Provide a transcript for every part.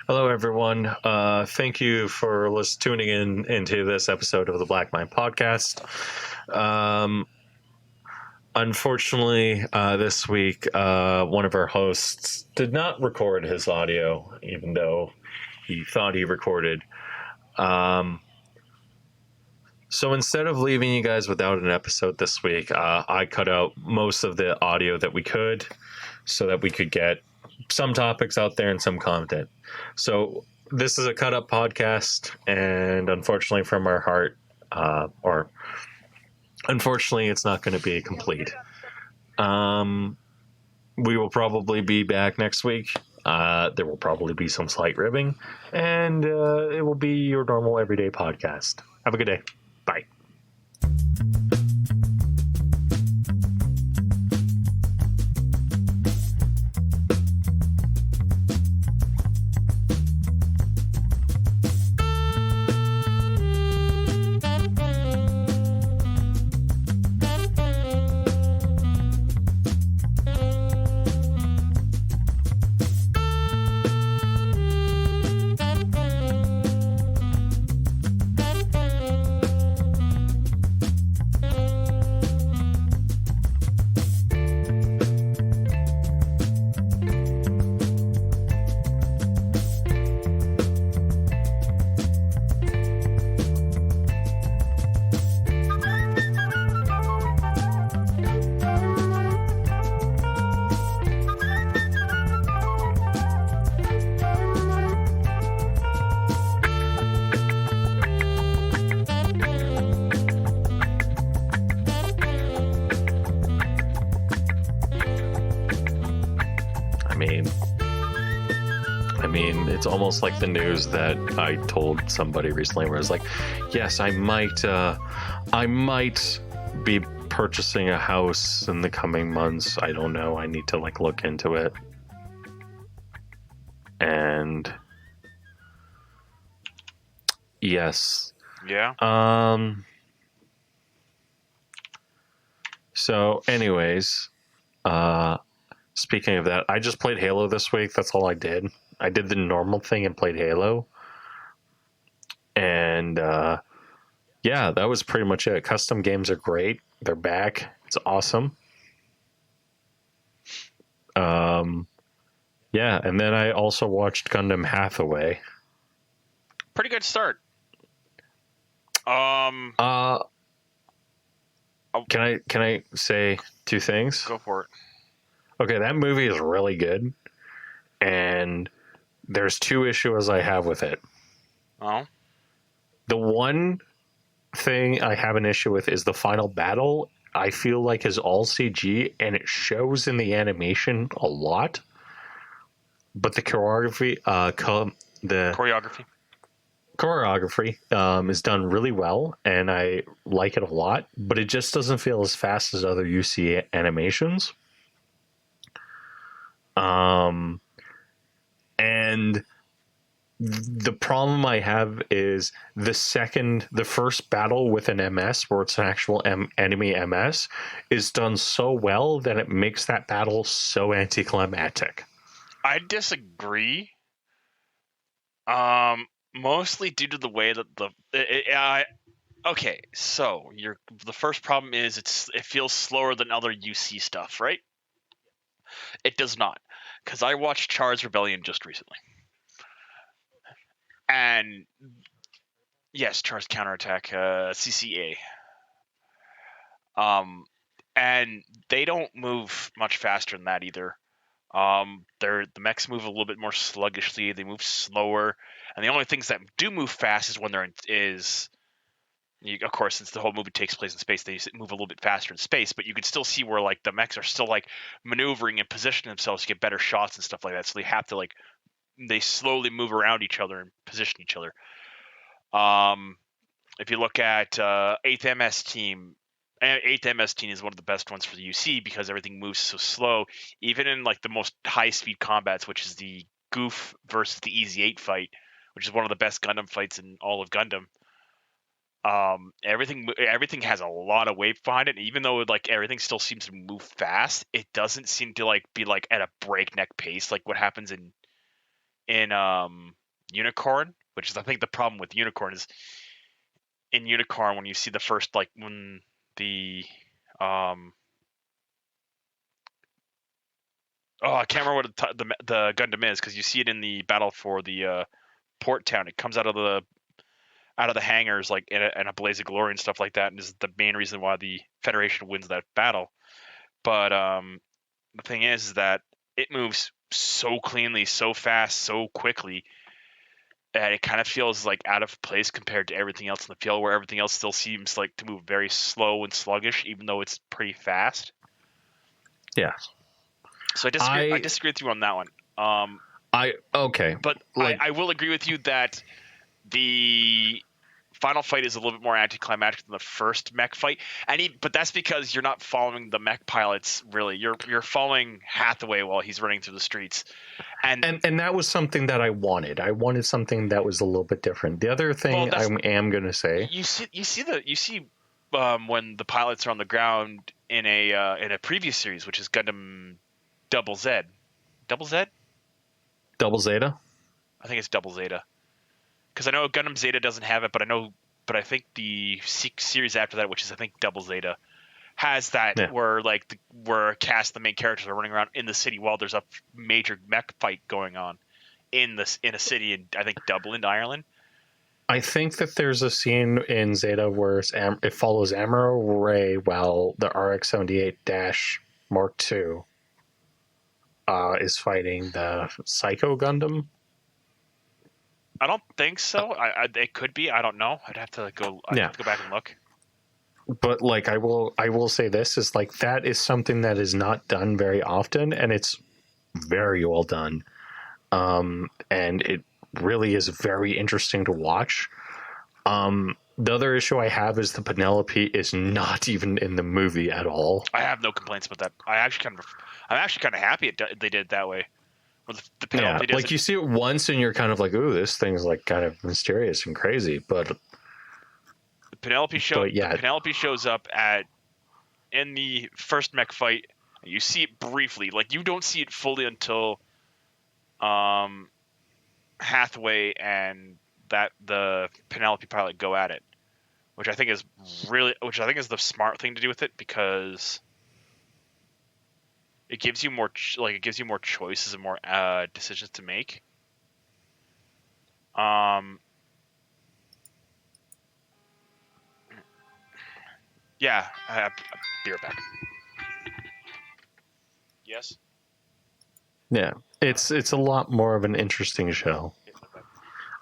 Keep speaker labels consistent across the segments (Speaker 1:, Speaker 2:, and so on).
Speaker 1: Hello, everyone. Thank you for tuning in into this episode of the Black Mind Podcast. Unfortunately, this week, one of our hosts did not record his audio, even though he thought he recorded. So instead of leaving you guys without an episode this week, I cut out most of the audio that we could so that we could get some topics out there and some content. So this is a cut up podcast, and unfortunately from our heart, or unfortunately it's not going to be complete. We will probably be back next week. There will probably be some slight ribbing, and it will be your normal everyday podcast. Have a good day. Bye. It's almost like the news that I told somebody recently where I was like, yes, I might be purchasing a house in the coming months. I don't know. I need to look into it. And yes.
Speaker 2: Yeah.
Speaker 1: So anyways, speaking of that, I just played Halo this week. That's all I did. I did the normal thing and played Halo. And yeah, that was pretty much it. Custom games are great. They're back. It's awesome. Yeah, and then I also watched Gundam Hathaway.
Speaker 2: Pretty good start.
Speaker 1: Can I say two things?
Speaker 2: Go for it.
Speaker 1: Okay, that movie is really good. And there's two issues I have with it.
Speaker 2: Oh.
Speaker 1: The one thing I have an issue with is the final battle. I feel like is all CG, and it shows in the animation a lot. But the choreography, is done really well, and I like it a lot. But it just doesn't feel as fast as other UC animations. And the problem I have is the first battle with an MS, where it's an actual enemy MS, is done so well that it makes that battle so anticlimactic.
Speaker 2: I disagree. Mostly due to the way that okay, so the first problem is it feels slower than other UC stuff, right? It does not, because I watched Char's Rebellion just recently, and yes, Char's Counterattack, CCA, and they don't move much faster than that either. The mechs move a little bit more sluggishly. They move slower, and the only things that do move fast is when of course, since the whole movie takes place in space, they move a little bit faster in space. But you can still see where the mechs are still maneuvering and positioning themselves to get better shots and stuff like that. So they have to they slowly move around each other and position each other. If you look at 8th MS team. 8th MS team is one of the best ones for the UC because everything moves so slow. Even in the most high-speed combats, which is the Goof versus the EZ-8 fight, which is one of the best Gundam fights in all of Gundam. Everything has a lot of weight behind it. And even though everything still seems to move fast, it doesn't seem to be at a breakneck pace like what happens in in Unicorn, which is I think the problem with Unicorn is in Unicorn when you see the first when the I can't remember what the Gundam is because you see it in the battle for the port town. It comes out of the hangars like in a blaze of glory and stuff like that, and is the main reason why the Federation wins that battle. But the thing is that it moves so cleanly, so fast, so quickly that it kind of feels like out of place compared to everything else in the field, where everything else still seems like to move very slow and sluggish, even though it's pretty fast.
Speaker 1: Yeah.
Speaker 2: So I disagree with you on that one.
Speaker 1: Okay.
Speaker 2: But I will agree with you that the final fight is a little bit more anticlimactic than the first mech fight, but that's because you're not following the mech pilots really. You're following Hathaway while he's running through the streets, and
Speaker 1: that was something that I wanted. I wanted something that was a little bit different. The other thing I am going to say,
Speaker 2: you see when the pilots are on the ground in a previous series, which is Gundam Double Z, Double Zeta. I think it's Double Zeta. Because I know Gundam Zeta doesn't have it, but I think the series after that, which is I think Double Zeta, has that where where cast the main characters are running around in the city while there's a major mech fight going on in a city in I think Dublin, Ireland.
Speaker 1: I think that there's a scene in Zeta where it follows Amuro Ray while the RX-78 Mark II is fighting the Psycho Gundam.
Speaker 2: I don't think so. It could be. I don't know. I'd have to go. Have to go back and look.
Speaker 1: But I will say this is that is something that is not done very often, and it's very well done. And it really is very interesting to watch. The other issue I have is the Penelope is not even in the movie at all.
Speaker 2: I have no complaints about that. I'm actually kind of happy they did it that way. The Penelope
Speaker 1: you see it once and you're kind of like, ooh, this thing's kind of mysterious and crazy, but
Speaker 2: the Penelope shows up in the first mech fight. And you see it briefly, you don't see it fully until Hathaway and the Penelope pilot go at it, which I think is the smart thing to do with it because it gives you more choices and more decisions to make. Yeah, I'll be right back. Yes.
Speaker 1: Yeah, it's a lot more of an interesting show.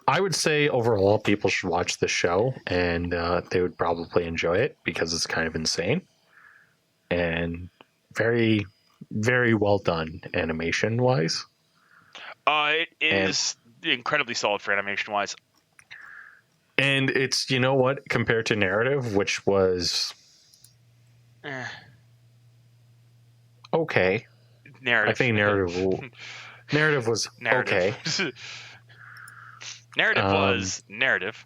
Speaker 1: I would say overall people should watch the show, and they would probably enjoy it because it's kind of insane and very, very well done animation wise.
Speaker 2: It is incredibly solid for animation wise.
Speaker 1: And it's, you know what, compared to narrative, which was okay.
Speaker 2: Narrative.
Speaker 1: I think narrative was okay.
Speaker 2: Narrative was narrative.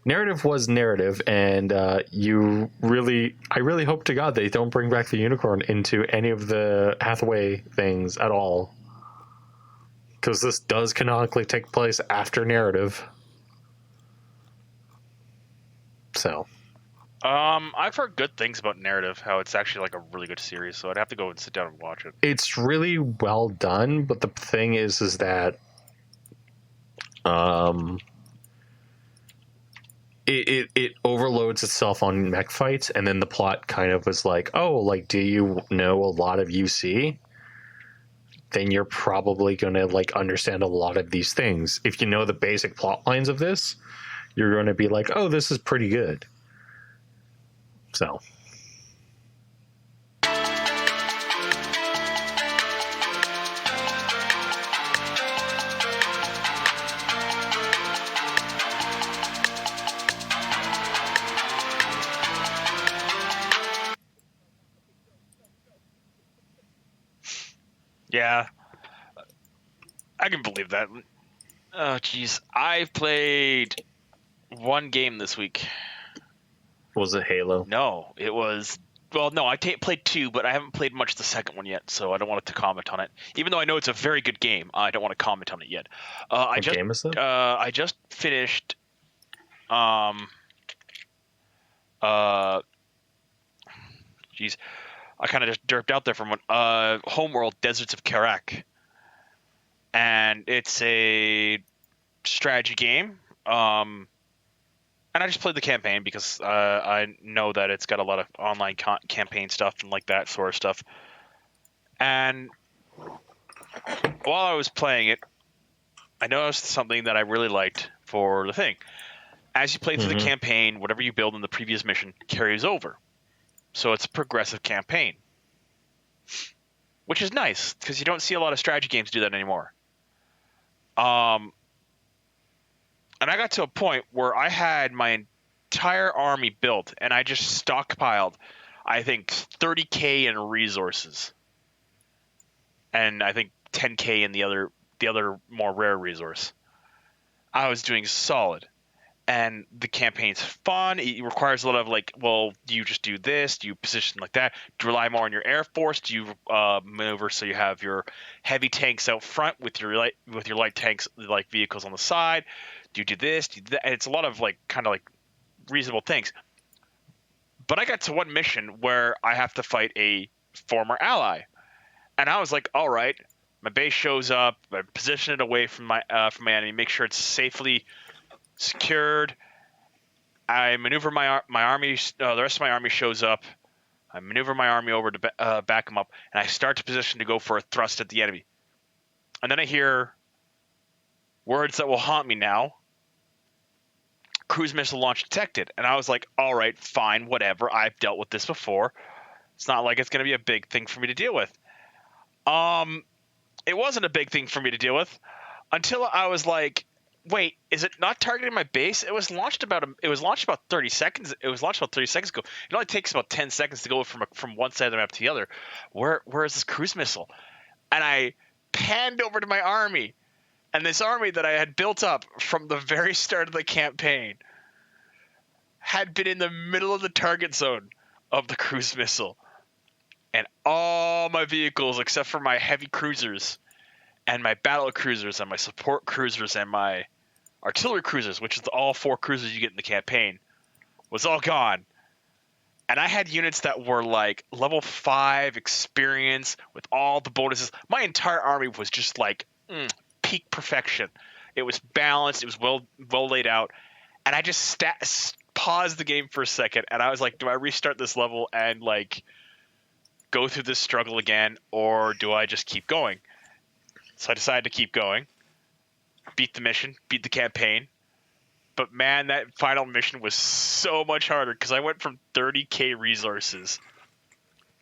Speaker 1: Narrative was narrative, and I really hope to God they don't bring back the unicorn into any of the Hathaway things at all, because this does canonically take place after narrative. So,
Speaker 2: I've heard good things about narrative, how it's actually a really good series. So I'd have to go and sit down and watch it.
Speaker 1: It's really well done, but the thing is that it overloads itself on mech fights, and then the plot kind of was do you know a lot of UC? Then you're probably going to understand a lot of these things. If you know the basic plot lines of this, you're going to be oh, this is pretty good. So.
Speaker 2: Yeah, I can believe that. Oh, jeez. I've played one game this week.
Speaker 1: Was it Halo?
Speaker 2: No, it was Well, no, I played 2, but I haven't played much of the second one yet, so I don't want to comment on it. Even though I know it's a very good game, I don't want to comment on it yet.
Speaker 1: What game is that?
Speaker 2: I just finished. Jeez, I kind of just derped out there from one. Homeworld: Deserts of Karak, and it's a strategy game. And I just played the campaign because I know that it's got a lot of online campaign stuff and like that sort of stuff. And while I was playing it, I noticed something that I really liked for the thing. As you play through the campaign, whatever you build in the previous mission carries over. So it's a progressive campaign, which is nice because you don't see a lot of strategy games do that anymore. And I got to a point where I had my entire army built, and I just stockpiled, I think, 30K in resources, and I think 10K in the other more rare resource. I was doing solid, and the campaign's fun. It requires a lot of like, well, do you just do this? Do you position like that? Do you rely more on your air force? Do you maneuver so you have your heavy tanks out front with your light tanks like vehicles on the side? Do you do this? Do you do that? And it's a lot of like kind of like reasonable things. But I got to one mission where I have to fight a former ally, and I was like, all right, my base shows up, I position it away from my enemy, make sure it's safely secured. I maneuver my army. The rest of my army shows up. I maneuver my army over to back them up, and I start to position to go for a thrust at the enemy. And then I hear words that will haunt me now. Cruise missile launch detected. And I was like, all right, fine, whatever. I've dealt with this before. It's not like it's going to be a big thing for me to deal with. It wasn't a big thing for me to deal with until I was like, wait, is it not targeting my base? It was launched about 30 seconds. It was launched about 30 seconds ago. It only takes about 10 seconds to go from one side of the map to the other. Where is this cruise missile? And I panned over to my army. And this army that I had built up from the very start of the campaign had been in the middle of the target zone of the cruise missile. And all my vehicles, except for my heavy cruisers and my battle cruisers and my support cruisers and my artillery cruisers, which is all 4 cruisers you get in the campaign, was all gone. And I had units that were like level 5 experience with all the bonuses. My entire army was just like peak perfection. It was balanced. It was well laid out. And I just paused the game for a second, and I was like, do I restart this level and like go through this struggle again, or do I just keep going? So I decided to keep going, beat the mission, beat the campaign. But man, that final mission was so much harder because I went from 30K resources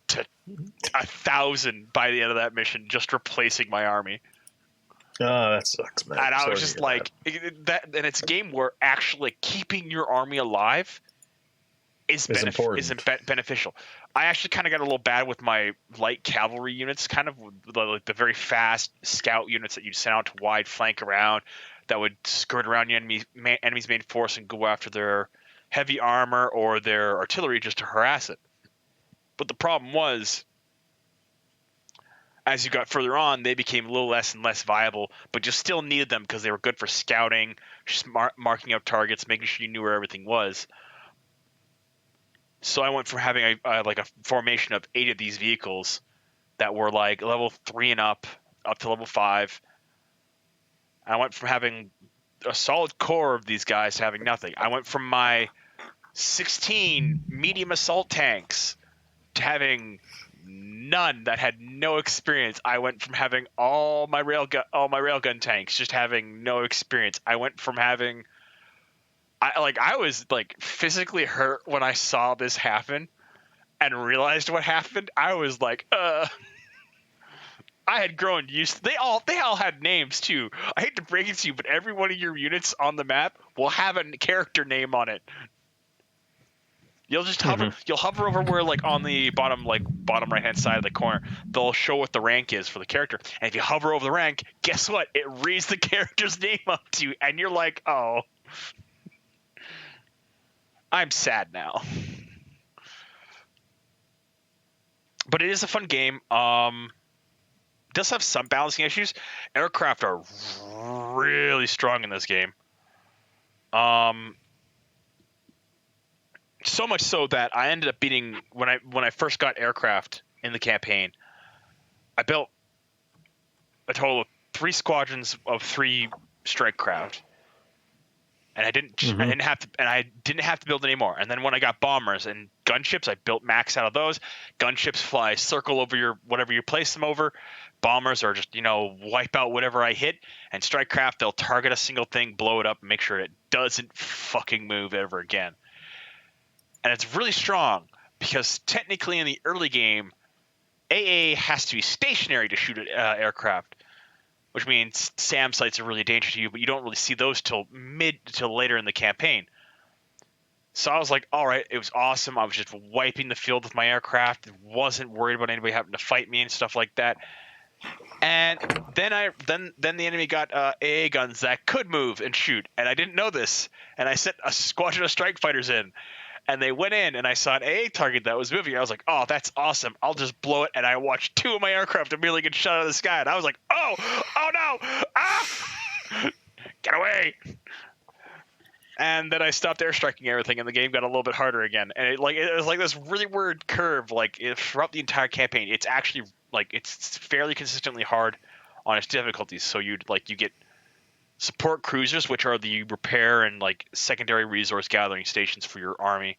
Speaker 2: to 1,000 by the end of that mission, just replacing my army.
Speaker 1: Oh, that sucks, man.
Speaker 2: And I was just like, that. And it's a game where actually keeping your army alive is beneficial. I actually kind of got a little bad with my light cavalry units, kind of like the very fast scout units that you'd send out to wide flank around that would skirt around the enemy's main force and go after their heavy armor or their artillery just to harass it. But the problem was, as you got further on, they became a little less and less viable, but you still needed them because they were good for scouting, marking out targets, making sure you knew where everything was. So I went from having a formation of 8 of these vehicles that were like level 3 and up to level 5. I went from having a solid core of these guys to having nothing. I went from my 16 medium assault tanks to having none that had no experience. I went from having all my railgun tanks just having no experience. I went from having I was like physically hurt when I saw this happen and realized what happened. I was like, I had grown used. They all had names too. I hate to break it to you, but every one of your units on the map will have a character name on it. You'll just hover. Mm-hmm. You'll hover over where, like, on the bottom right hand side of the corner, they'll show what the rank is for the character. And if you hover over the rank, guess what? It reads the character's name up to you, and you're like, oh, I'm sad now. But it is a fun game. It does have some balancing issues. Aircraft are really strong in this game. So much so that I ended up beating when I first got aircraft in the campaign. I built a total of 3 squadrons of 3 strike craft, and I didn't have to build any more. And then when I got bombers and gunships, I built max out of those. Gunships fly circle over whatever you place them over. Bombers are just wipe out whatever I hit, and strike craft, they'll target a single thing, blow it up, and make sure it doesn't fucking move ever again. And it's really strong because technically in the early game, AA has to be stationary to shoot at aircraft, which means SAM sites are really dangerous to you, but you don't really see those till later in the campaign. So I was like, all right, it was awesome. I was just wiping the field with my aircraft, wasn't worried about anybody having to fight me and stuff like that. And then the enemy got AA guns that could move and shoot, and I didn't know this. And I set a squadron of strike fighters in. And they went in, and I saw an AA target that was moving. I was like, oh, that's awesome. I'll just blow it. And I watched 2 of my aircraft immediately get shot out of the sky. And I was like, oh no. Ah! Get away. And then I stopped airstriking everything, and the game got a little bit harder again. And it was like this really weird curve. Throughout the entire campaign, it's actually it's fairly consistently hard on its difficulties. So you get support cruisers, which are the repair and secondary resource gathering stations for your army.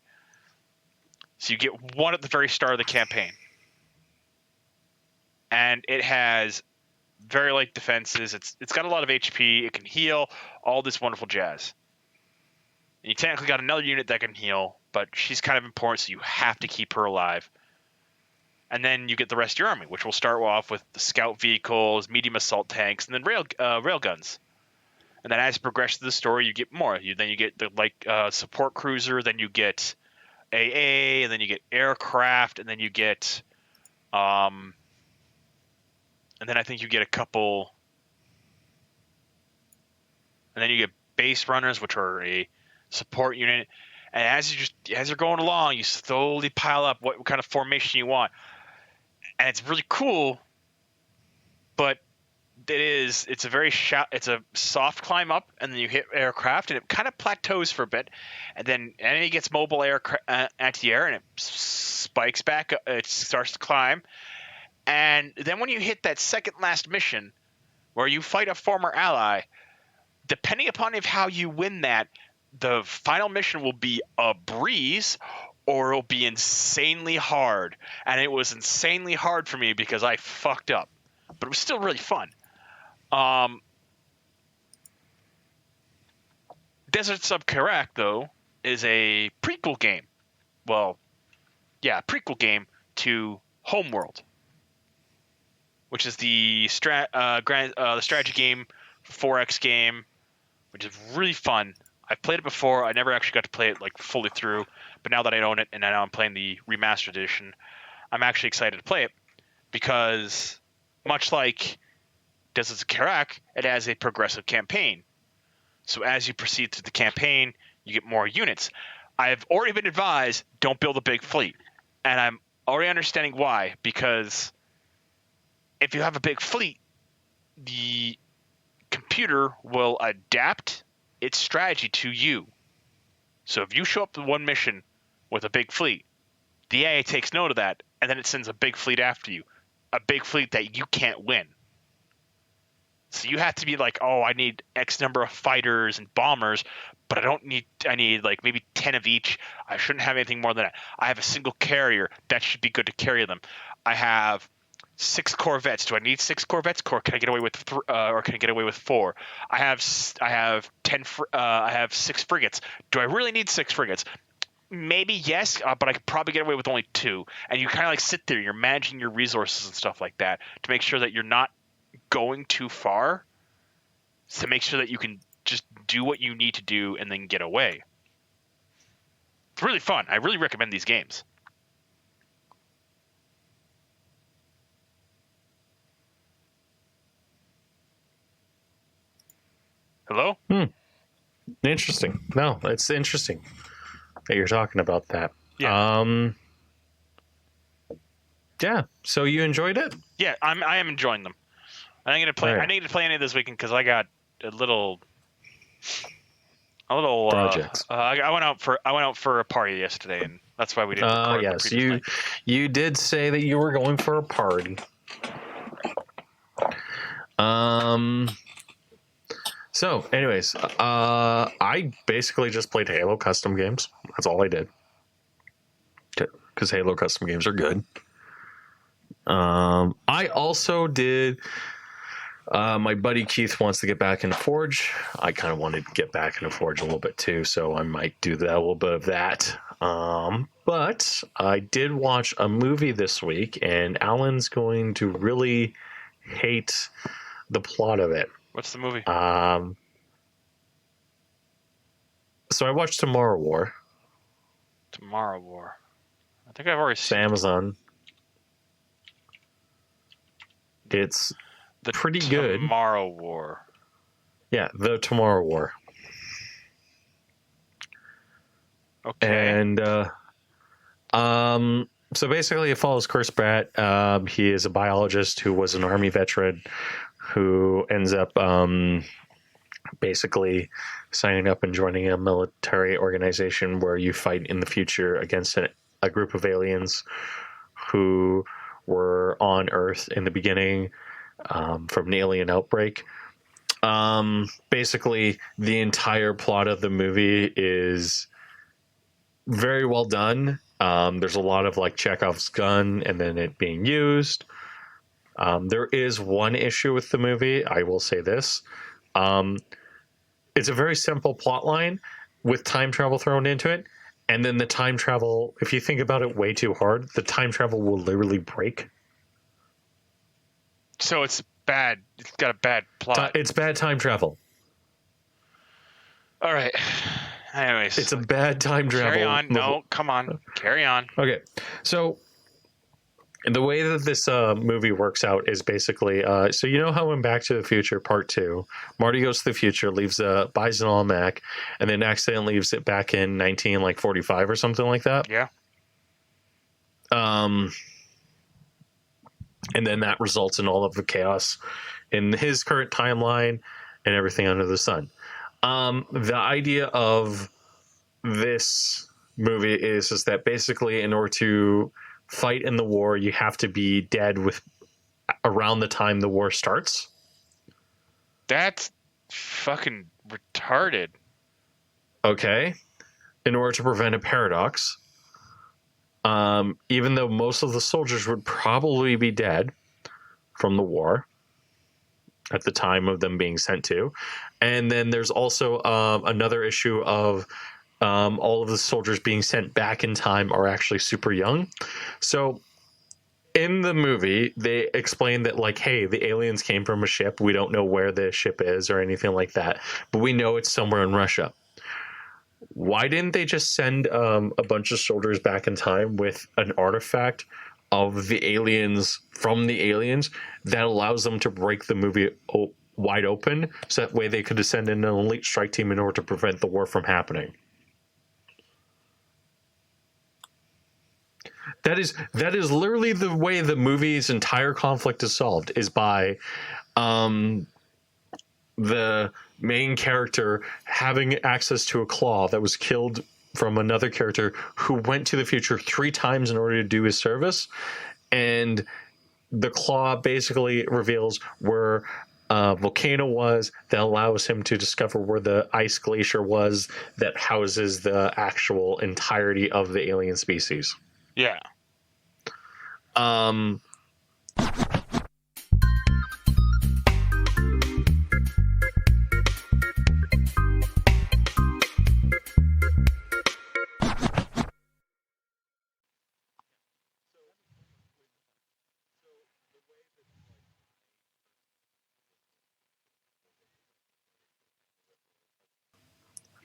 Speaker 2: So you get 1 at the very start of the campaign, and it has very light defenses. It's got a lot of HP. It can heal, all this wonderful jazz. And you technically got another unit that can heal, but she's kind of important, so you have to keep her alive. And then you get the rest of your army, which will start off with the scout vehicles, medium assault tanks, and then rail guns. And then as you progress through the story, you get more. Then you get the support cruiser. Then you get AA, and then you get aircraft, and then you get, and then I think you get a couple. And then you get base runners, which are a support unit. And as you're going along, you slowly pile up what kind of formation you want, and it's really cool. But it's a soft climb up, and then you hit aircraft, and it kind of plateaus for a bit, and then enemy gets mobile anti-air, and it spikes back. It starts to climb, and then when you hit that second last mission, where you fight a former ally, depending upon how you win that, the final mission will be a breeze, or it'll be insanely hard. And it was insanely hard for me because I fucked up, but it was still really fun. Desert Sub Karak, though, is a prequel game. Well, yeah, prequel game to Homeworld, which is the strategy game, 4X game, which is really fun. I've played it before. I never actually got to play it fully through, but now that I own it and now I'm playing the remastered edition, I'm actually excited to play it because, much like Desert Sub Karak, it has a progressive campaign. So as you proceed through the campaign, you get more units. I've already been advised, don't build a big fleet. And I'm already understanding why. Because if you have a big fleet, the computer will adapt its strategy to you. So if you show up to one mission with a big fleet, the AI takes note of that, and then it sends a big fleet after you. A big fleet that you can't win. So you have to be I need X number of fighters and bombers, but I need maybe 10 of each. I shouldn't have anything more than that. I have a single carrier. That should be good to carry them. I have 6 corvettes. Do I need 6 corvettes? Or can I get away with or can I get away with 4? I have 6 frigates. Do I really need 6 frigates? Maybe yes, but I could probably get away with only 2. And you kind of sit there, you're managing your resources and stuff like that to make sure that you're not going too far, to make sure that you can just do what you need to do and then get away. It's really fun. I really recommend these games. Hello?
Speaker 1: Interesting. No, it's interesting that you're talking about that.
Speaker 2: Yeah.
Speaker 1: Yeah. So you enjoyed it?
Speaker 2: Yeah, I am enjoying them. I need to play.
Speaker 1: Right.
Speaker 2: I need to play any this weekend because I got a little.
Speaker 1: Projects.
Speaker 2: I went out for a party yesterday, and that's why we didn't record the
Speaker 1: Yes.
Speaker 2: previous night.
Speaker 1: You did say that you were going for a party. So, anyways, I basically just played Halo custom games. That's all I did. Because Halo custom games are good. I also did. My buddy Keith wants to get back into Forge. I kind of wanted to get back into Forge a little bit too, so I might do that, a little bit of that. But I did watch a movie this week, and Alan's going to really hate the plot of it.
Speaker 2: What's the movie?
Speaker 1: So I watched Tomorrow War.
Speaker 2: Tomorrow War. I think I've already
Speaker 1: It's
Speaker 2: seen
Speaker 1: Amazon. It's
Speaker 2: the
Speaker 1: pretty good.
Speaker 2: Tomorrow War.
Speaker 1: Yeah, the Tomorrow War.
Speaker 2: Okay.
Speaker 1: And so basically it follows Chris Pratt. He is a biologist who was an Army veteran who ends up basically signing up and joining a military organization where you fight in the future against a group of aliens who were on Earth in the beginning from an alien outbreak. Basically, the entire plot of the movie is very well done. There's a lot of like Chekhov's gun and then it being used. There is one issue with the movie. I will say this. It's a very simple plot line with time travel thrown into it. And then the time travel, if you think about it way too hard, the time travel will literally break.
Speaker 2: So it's bad. It's got a bad plot.
Speaker 1: It's bad time travel.
Speaker 2: All right. Anyways.
Speaker 1: It's a bad time travel.
Speaker 2: Carry on. No, come on. Carry on.
Speaker 1: Okay. So the way that this movie works out is basically, so you know how in Back to the Future Part 2, Marty goes to the future, buys an almanac, and then accidentally leaves it back in 1945 or something like that.
Speaker 2: Yeah.
Speaker 1: And then that results in all of the chaos in his current timeline and everything under the sun. The idea of this movie is that basically in order to fight in the war, you have to be dead with around the time the war starts.
Speaker 2: That's fucking retarded.
Speaker 1: Okay. In order to prevent a paradox. Even though most of the soldiers would probably be dead from the war at the time of them being sent to. And then there's also another issue of all of the soldiers being sent back in time are actually super young. So in the movie, they explain that, like, hey, the aliens came from a ship. We don't know where the ship is or anything like that, but we know it's somewhere in Russia. Why didn't they just send a bunch of soldiers back in time with an artifact of the aliens from the aliens that allows them to break the movie wide open, so that way they could send in an elite strike team in order to prevent the war from happening? That is literally the way the movie's entire conflict is solved, is by the main character having access to a claw that was killed from another character who went to the future 3 times in order to do his service. And the claw basically reveals where a volcano was, that allows him to discover where the ice glacier was that houses the actual entirety of the alien species.
Speaker 2: Yeah.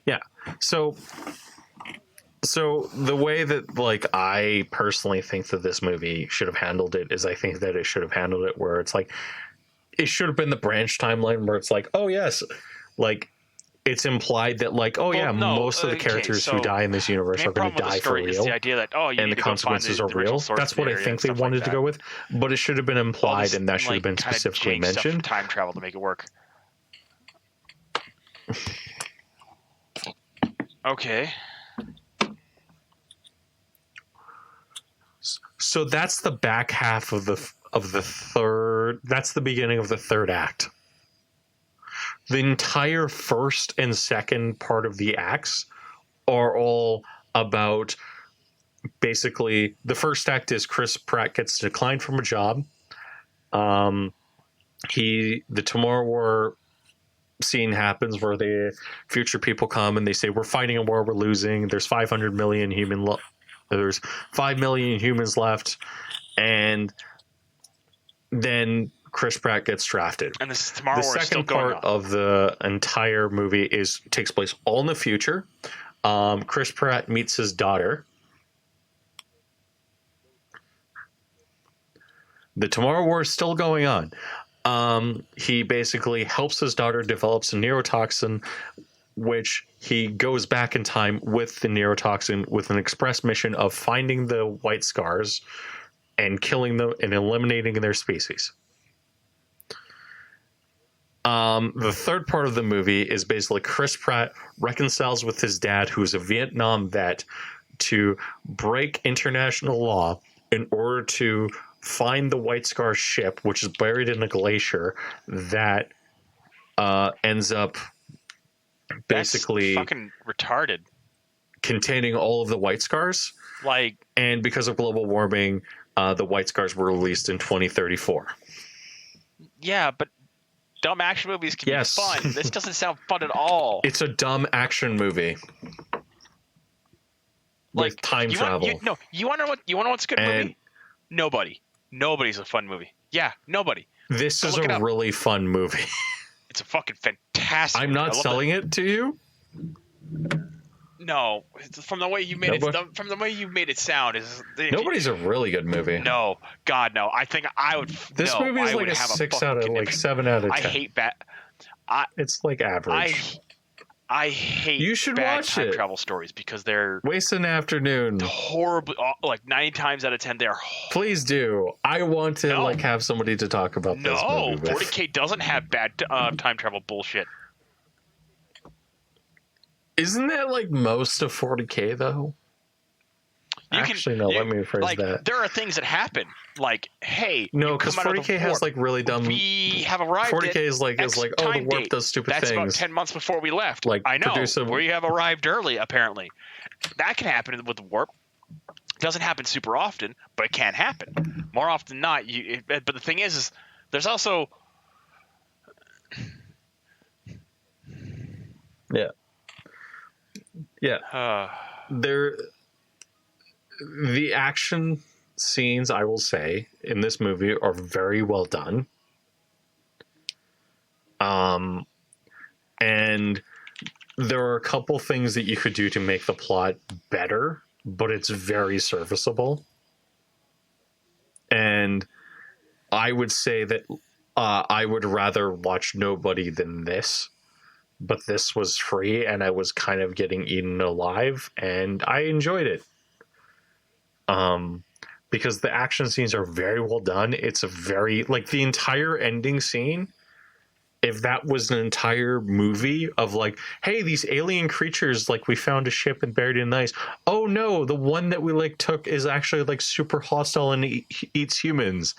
Speaker 1: Yeah. So the way that, like, I personally think that this movie should have handled it is, I think that it should have handled it where it's like, it should have been the branch timeline where it's like, oh yes, like it's implied that like, oh yeah,
Speaker 2: no,
Speaker 1: most of the characters who die in this universe
Speaker 2: the
Speaker 1: are going to
Speaker 2: problem with the
Speaker 1: die for
Speaker 2: story is the
Speaker 1: real,
Speaker 2: idea that you
Speaker 1: and
Speaker 2: need
Speaker 1: the
Speaker 2: to go find
Speaker 1: consequences are
Speaker 2: the original
Speaker 1: real.
Speaker 2: source
Speaker 1: That's
Speaker 2: of the
Speaker 1: what I
Speaker 2: area
Speaker 1: think
Speaker 2: and
Speaker 1: they
Speaker 2: stuff
Speaker 1: wanted
Speaker 2: like
Speaker 1: to go with, but it should have been
Speaker 2: All
Speaker 1: implied,
Speaker 2: this,
Speaker 1: and that should have been
Speaker 2: kind of
Speaker 1: specifically
Speaker 2: jank stuff
Speaker 1: mentioned.
Speaker 2: for time travel to make it work. Okay.
Speaker 1: So that's the back half of the third. That's the beginning of the third act. The entire first and second part of the acts are all about basically the first act is Chris Pratt gets declined from a job. The Tomorrow War scene happens where the future people come and they say we're fighting a war, we're losing. There's 500 million there's 5 million humans left, and then Chris Pratt gets drafted.
Speaker 2: And this Tomorrow
Speaker 1: The
Speaker 2: War is still
Speaker 1: second
Speaker 2: going
Speaker 1: part
Speaker 2: on.
Speaker 1: of the entire movie takes place all in the future. Chris Pratt meets his daughter. The Tomorrow War is still going on. He basically helps his daughter develops a neurotoxin, which he goes back in time with the neurotoxin with an express mission of finding the White Scars and killing them and eliminating their species. The third part of the movie is basically Chris Pratt reconciles with his dad, who's a Vietnam vet, to break international law in order to find the White Scar ship, which is buried in a glacier that ends up basically
Speaker 2: That's fucking retarded.
Speaker 1: Containing all of the White Scars.
Speaker 2: Like,
Speaker 1: and because of global warming, the White Scars were released in 2034.
Speaker 2: Yeah, but dumb action movies can be fun. This doesn't sound fun at all.
Speaker 1: It's a dumb action movie with time travel.
Speaker 2: You want to know what's a good movie? Nobody's a fun movie. Yeah, nobody.
Speaker 1: This is a really fun movie.
Speaker 2: It's a fucking fantastic.
Speaker 1: I'm not selling it to you.
Speaker 2: No, from the way you made from the way you made it sound is.
Speaker 1: Nobody's a really good movie.
Speaker 2: No, God, no. I think I would.
Speaker 1: This movie is like a 6 out of like 7 out of 10.
Speaker 2: I hate bad.
Speaker 1: It's like average.
Speaker 2: I hate.
Speaker 1: You should
Speaker 2: bad
Speaker 1: watch
Speaker 2: time
Speaker 1: it.
Speaker 2: Travel stories because they're
Speaker 1: waste an afternoon.
Speaker 2: Horribly, like 90 times out of 10, they're.
Speaker 1: Please do. I want to like have somebody to talk about this movie with.
Speaker 2: 40K doesn't have bad time travel bullshit.
Speaker 1: Isn't that like most of 40K though? Let me rephrase that.
Speaker 2: There are things that happen. Like, hey,
Speaker 1: no, because 40K has like really dumb.
Speaker 2: We have arrived.
Speaker 1: 40K is like oh, the warp does stupid things.
Speaker 2: That's about 10 months before we left.
Speaker 1: Like,
Speaker 2: I know we have arrived early. Apparently, that can happen with the warp. It doesn't happen super often, but it can happen. More often than not, but the thing is there's also.
Speaker 1: Yeah. The action scenes, I will say, in this movie are very well done. And there are a couple things that you could do to make the plot better, but it's very serviceable. And I would say that I would rather watch Nobody than this. But this was free, and I was kind of getting eaten alive, and I enjoyed it. Because the action scenes are very well done. It's a very like the entire ending scene. If that was an entire movie of like, hey, these alien creatures, like we found a ship and buried in the ice. Oh no, the one that we like took is actually like super hostile and eats humans.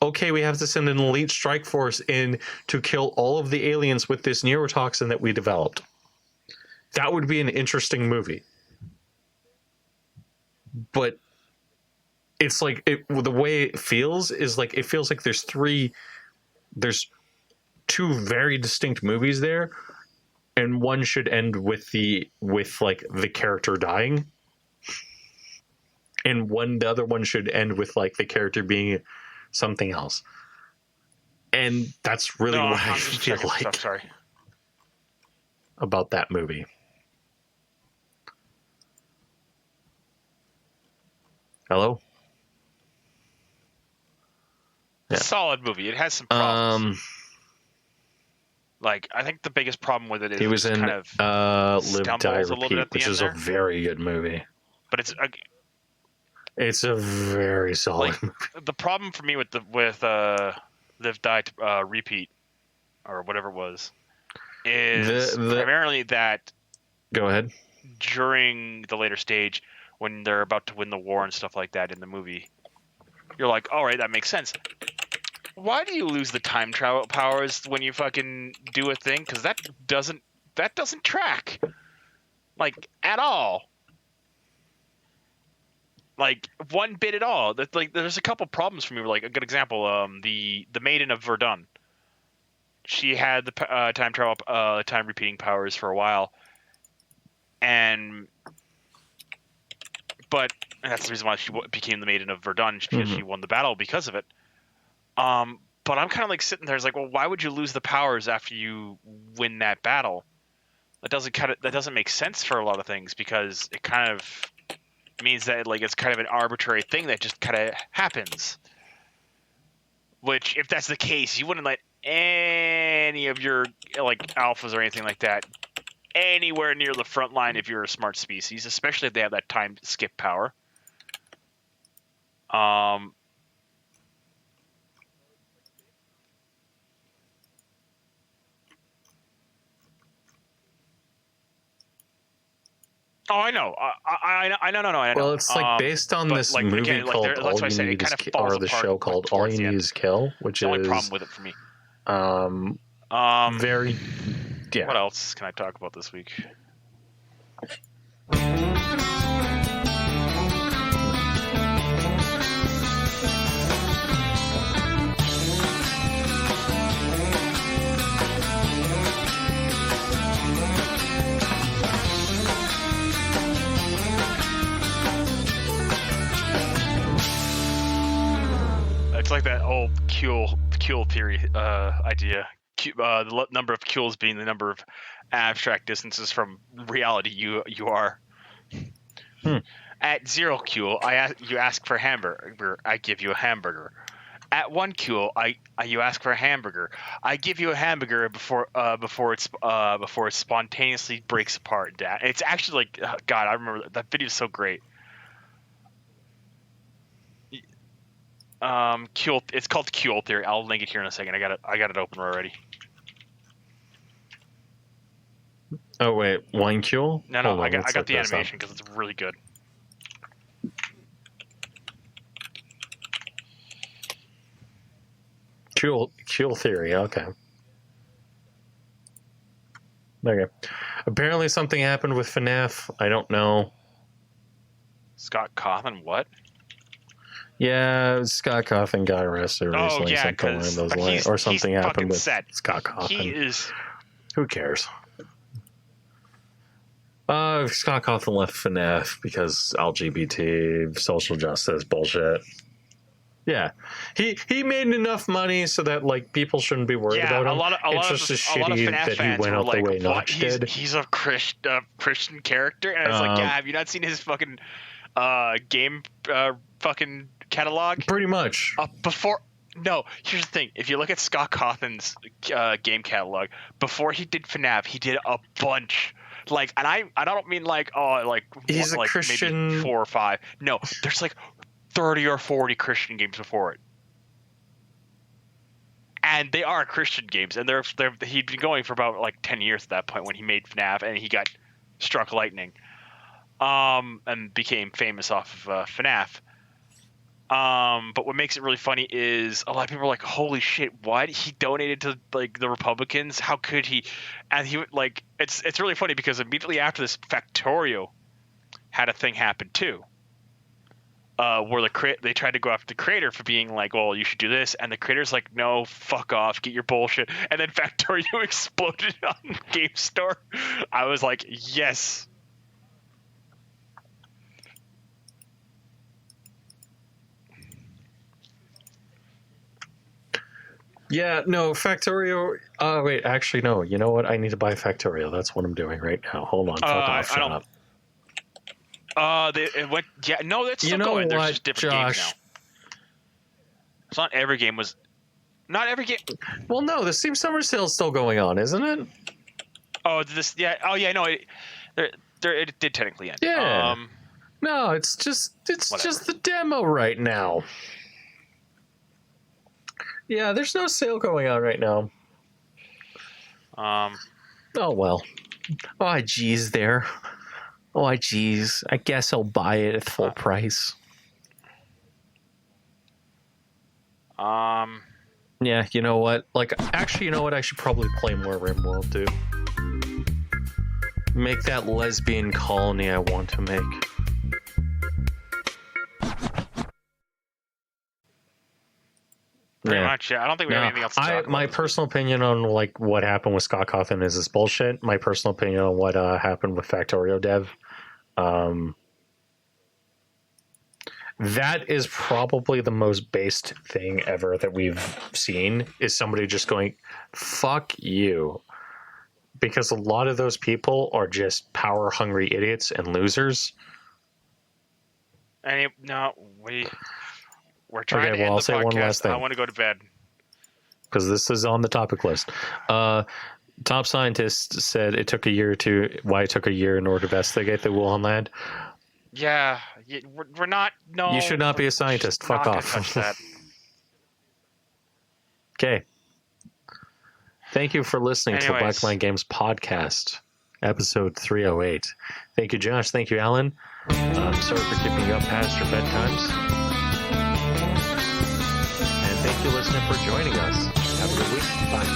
Speaker 1: Okay, we have to send an elite strike force in to kill all of the aliens with this neurotoxin that we developed. That would be an interesting movie. But it's like the way it feels is like it feels like there's two very distinct movies there, and one should end with the character dying, and the other one should end with like the character being something else. And that's really what I feel like about that movie. Hello?
Speaker 2: Yeah. Solid movie. It has some problems. Like, I think the biggest problem with it is
Speaker 1: he was in
Speaker 2: kind of
Speaker 1: Live, Die,
Speaker 2: stumbles a little bit
Speaker 1: Repeat,
Speaker 2: at the
Speaker 1: which
Speaker 2: end
Speaker 1: is
Speaker 2: there.
Speaker 1: a very good movie.
Speaker 2: But it's
Speaker 1: It's a very solid
Speaker 2: like
Speaker 1: movie.
Speaker 2: the problem for me with Live, Die, Repeat, or whatever it was, is primarily that
Speaker 1: Go ahead.
Speaker 2: during the later stage when they're about to win the war and stuff like that in the movie, you're like, all right, that makes sense. Why do you lose the time travel powers when you fucking do a thing? Because that doesn't track, like, at all. Like, one bit at all. That, like, there's a couple problems for me. Like, a good example, the Maiden of Verdun. She had the time travel, time repeating powers for a while, but that's the reason why she became the Maiden of Verdun. She won the battle because of it. But I'm kind of like sitting there, it's like, well, why would you lose the powers after you win that battle? That doesn't make sense for a lot of things, because it kind of means that, like, it's kind of an arbitrary thing that just kind of happens. Which, if that's the case, you wouldn't let any of your, like, alphas or anything like that anywhere near the front line if you're a smart species, especially if they have that time skip power. Oh, I know. I know.
Speaker 1: Well, it's like based on this
Speaker 2: like,
Speaker 1: movie
Speaker 2: again, like,
Speaker 1: called
Speaker 2: that's
Speaker 1: All
Speaker 2: why I
Speaker 1: You
Speaker 2: said it
Speaker 1: Need Is
Speaker 2: kind of
Speaker 1: Kill,
Speaker 2: falls
Speaker 1: or the
Speaker 2: apart,
Speaker 1: show called All
Speaker 2: towards
Speaker 1: You
Speaker 2: the
Speaker 1: Need
Speaker 2: end.
Speaker 1: Is Kill, which
Speaker 2: The only
Speaker 1: is
Speaker 2: problem with it for me.
Speaker 1: very, yeah.
Speaker 2: What else can I talk about this week? It's like that old Kuhl theory idea. The number of Kuhls being the number of abstract distances from reality you are. At 0 Kuhl, you ask for a hamburger. I give you a hamburger. At 1 Kuhl, you ask for a hamburger. I give you a hamburger before it spontaneously breaks apart. It's actually like, God, I remember that video is so great. Kuhl, it's called Kuhl theory. I'll link it here in a second. I got it open already.
Speaker 1: Oh wait, Wine Kuhl?
Speaker 2: No, I got the animation because it's really good.
Speaker 1: Kuhl theory. Okay. Apparently something happened with FNAF. I don't know.
Speaker 2: Scott Cawthon, what?
Speaker 1: Yeah, Scott Cawthon got arrested recently.
Speaker 2: Yeah,
Speaker 1: something along those lines, or something happened with Scott Cawthon.
Speaker 2: He is.
Speaker 1: Who cares? Scott Cawthon left FNAF because LGBT, social justice bullshit. Yeah, he mmade enough money so that, like, people shouldn't be worried about him. It's just shitty that he went out the way Notch did.
Speaker 2: He's a Christian character, and it's like, yeah, have you not seen his fucking game fucking catalog?
Speaker 1: Pretty much.
Speaker 2: No, here's the thing. If you look at Scott Cawthon's game catalog, before he did FNAF, he did a bunch. Like, and I don't mean like,
Speaker 1: he's a Christian,
Speaker 2: maybe 4 or 5. No, there's like 30 or 40 Christian games before it, and they are Christian games. And he'd been going for about like 10 years at that point when he made FNAF, and he got struck lightning, and became famous off of FNAF. But what makes it really funny is a lot of people are like, holy shit, what? He donated to, like, the Republicans? How could he? And he, like, it's really funny because immediately after this, Factorio had a thing happen too. Where they tried to go after the creator for being like, well, you should do this, and the creator's like, no, fuck off, get your bullshit. And then Factorio exploded on Game Store. I was like, yes.
Speaker 1: Yeah, no, Factorio. Wait, actually, no. You know what? I need to buy Factorio. That's what I'm doing right now. Hold on. Fuck off. Shut up.
Speaker 2: It went. Yeah, no, that's still going. There's just different games now. It's not every game was. Not every game.
Speaker 1: Well, no, the Steam Summer Sale is still going on, isn't it?
Speaker 2: Oh, this. Yeah. Oh, yeah. No, it did technically end.
Speaker 1: Yeah. No, it's just the demo right now. Yeah, there's no sale going on right now. Oh well. Oh geez, there. Oh geez. I guess I'll buy it at full price. Yeah, you know what? Like, actually, you know what? I should probably play more RimWorld too. Make that lesbian colony I want to make.
Speaker 2: Pretty much, yeah. I don't think we have anything else to talk about.
Speaker 1: My personal opinion on like what happened with Scott Cawthon is bullshit. My personal opinion on what happened with Factorio Dev, that is probably the most based thing ever that we've seen, is somebody just going, fuck you. Because a lot of those people are just power hungry idiots and losers.
Speaker 2: And we're trying to end
Speaker 1: I'll
Speaker 2: the
Speaker 1: say
Speaker 2: podcast.
Speaker 1: one last thing.
Speaker 2: I want to go to bed.
Speaker 1: Because this is on the topic list. Top scientists said it took a year why it took a year in order to investigate the Wuhan land.
Speaker 2: Yeah, we're not. No,
Speaker 1: you should not be a scientist. Fuck off.
Speaker 2: Touch that.
Speaker 1: Okay. Thank you for listening to the Blackline Games podcast, episode 308. Thank you, Josh. Thank you, Alan. Sorry for keeping you up past your bedtimes. And thank you, listener, for joining us. Have a good week. Bye.